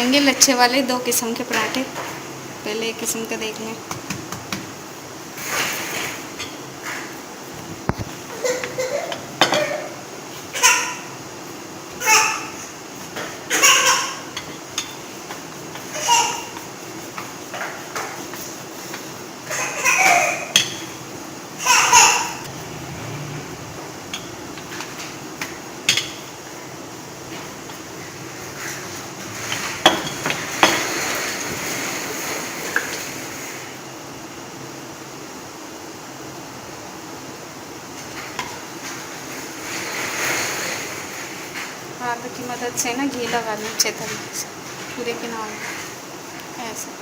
बनाएंगे लच्छे वाले 2 किस्म के पराठे। पहले एक किस्म का देख लें। हाथ की मदद से ना घी लगा लें अच्छे तरीके से पूरे किनारे ऐसे।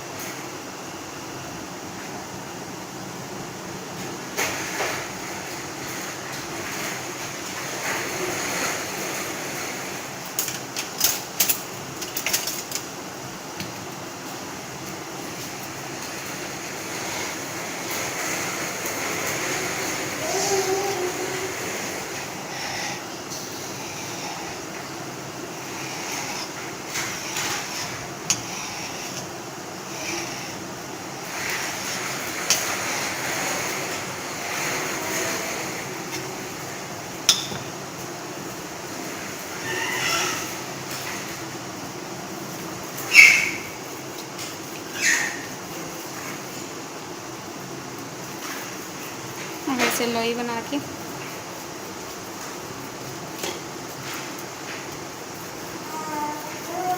वैसे लोई बना के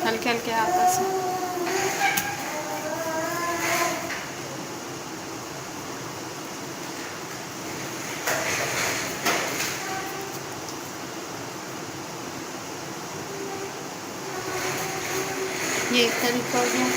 हल्के हल्के हाथों से ये एक तरीका हो गया।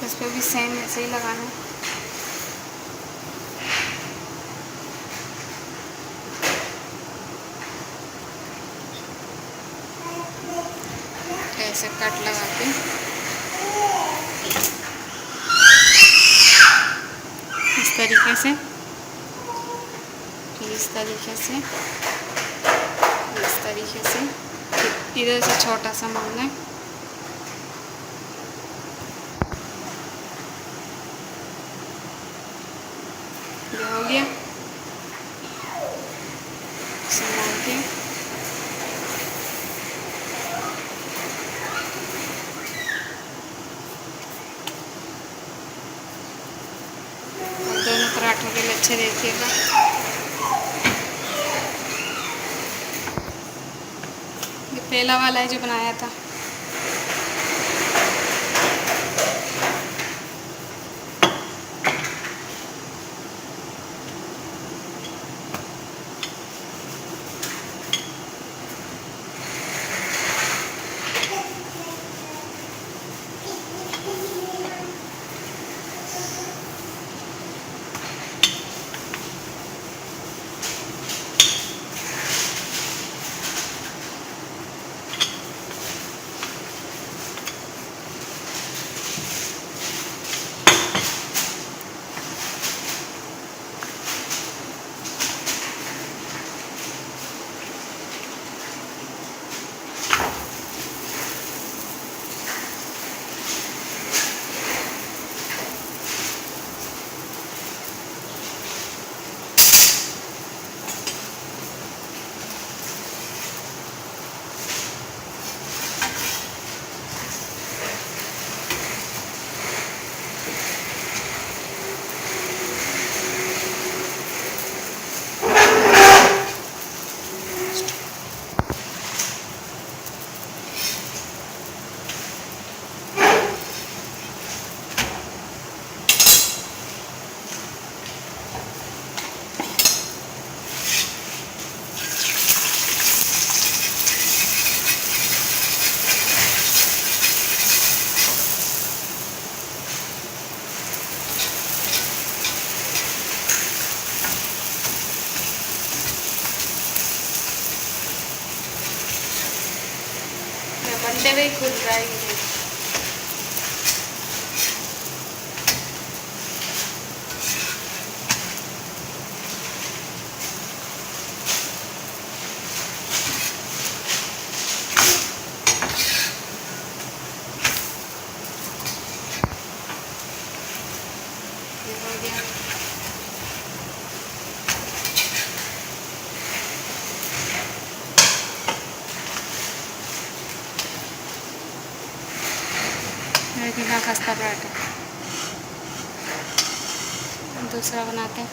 इस पर भी सेम ऐसे ही लगाना है। ऐसे कट लगा के इस तरीके से, फिर इस तरीके से, इस तरीके से, फिर इधर से छोटा सा मोड़ना है। ये हो गया। मोड़ के दोनों पराठों के लच्छे देखिएगा। ये पहला वाला है जो बनाया था। बनते हुए खुल रहा है ये। ये हो गया। बिना खस्ता पराठा दूसरा बनाते हैं।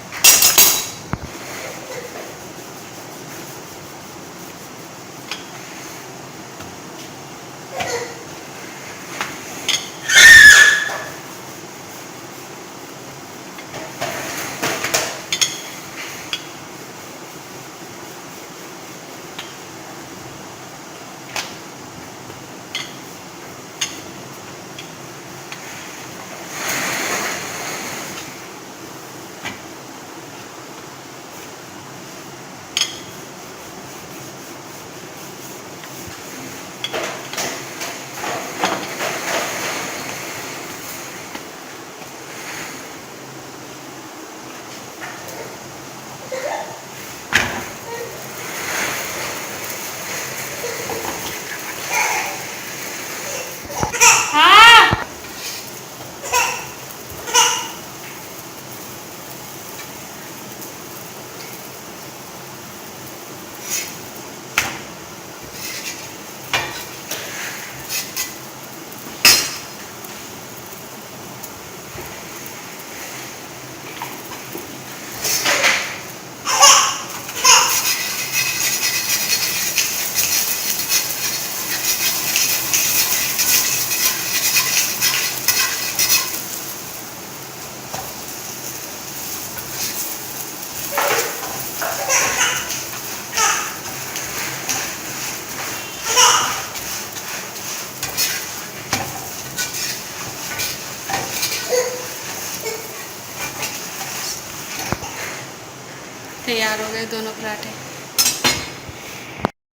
तैयार हो गए दोनों पराठे।